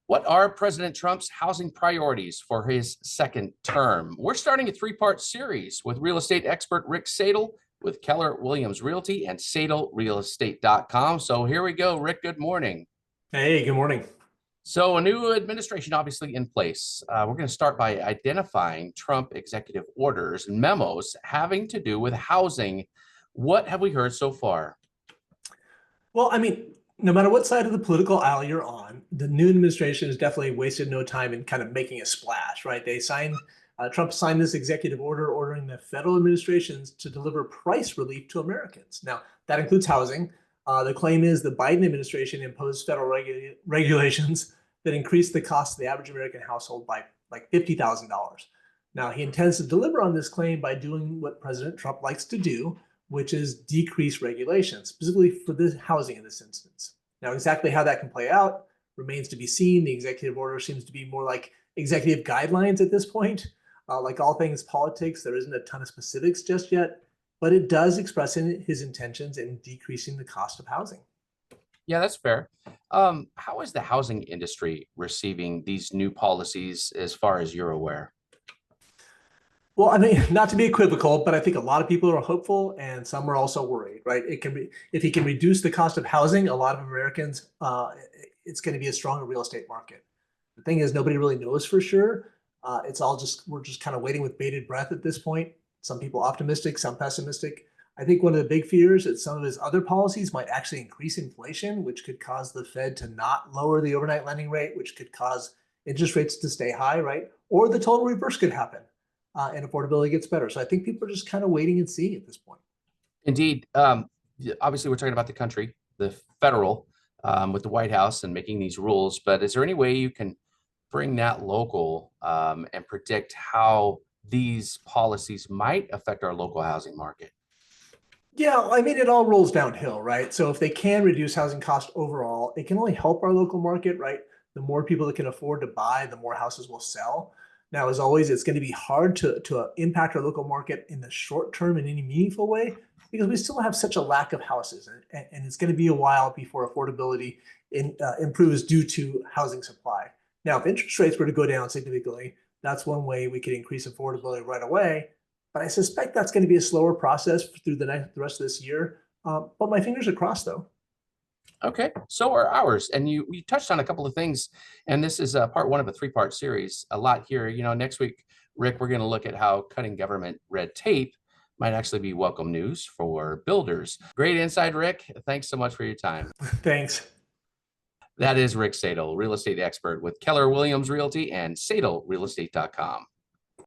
What are President Trump's housing priorities for his second term? We're starting a three-part series with real estate expert Rick Sadle with Keller Williams Realty and SadleRealEstate.com. So here we go. Rick, good morning. Hey, good morning. So a new administration obviously in place. We're going to start by identifying Trump executive orders and memos having to do with housing. What have we heard so far? Well, no matter what side of the political aisle you're on, the new administration has definitely wasted no time in kind of making a splash, right? Trump signed this executive order ordering the federal administrations to deliver price relief to Americans. Now, that includes housing. The claim is the Biden administration imposed federal regulations that increased the cost of the average American household by like $50,000. Now, he intends to deliver on this claim by doing what President Trump likes to do, which is decrease regulations, specifically for this housing in this instance. Now, exactly how that can play out remains to be seen. The executive order seems to be more like executive guidelines at this point. Like all things politics, there isn't a ton of specifics just yet, but it does express his intentions in decreasing the cost of housing. Yeah, that's fair. How is the housing industry receiving these new policies as far as you're aware? Well, not to be equivocal, but I think a lot of people are hopeful and some are also worried, right? It can be, if he can reduce the cost of housing, a lot of Americans, it's going to be a stronger real estate market. The thing is, nobody really knows for sure. We're just kind of waiting with bated breath at this point. Some people optimistic, some pessimistic. I think one of the big fears is that some of his other policies might actually increase inflation, which could cause the Fed to not lower the overnight lending rate, which could cause interest rates to stay high, right? Or the total reverse could happen. And affordability gets better. So I think people are just kind of waiting and seeing at this point. Indeed. Obviously, we're talking about the country, the federal, with the White House and making these rules. But is there any way you can bring that local and predict how these policies might affect our local housing market? Yeah, it all rolls downhill, right? So if they can reduce housing costs overall, it can only help our local market, right? The more people that can afford to buy, the more houses will sell. Now, as always, it's going to be hard to impact our local market in the short term in any meaningful way because we still have such a lack of houses, and it's going to be a while before affordability improves due to housing supply. Now, if interest rates were to go down significantly, that's one way we could increase affordability right away. But I suspect that's going to be a slower process through the rest of this year. But my fingers are crossed, though. Okay, so are ours. And you touched on a couple of things, and this is part one of a three-part series. A lot here. Next week, Rick, we're going to look at how cutting government red tape might actually be welcome news for builders. Great insight, Rick. Thanks so much for your time. Thanks. That is Rick Sadle, real estate expert with Keller Williams Realty and SadleRealEstate.com.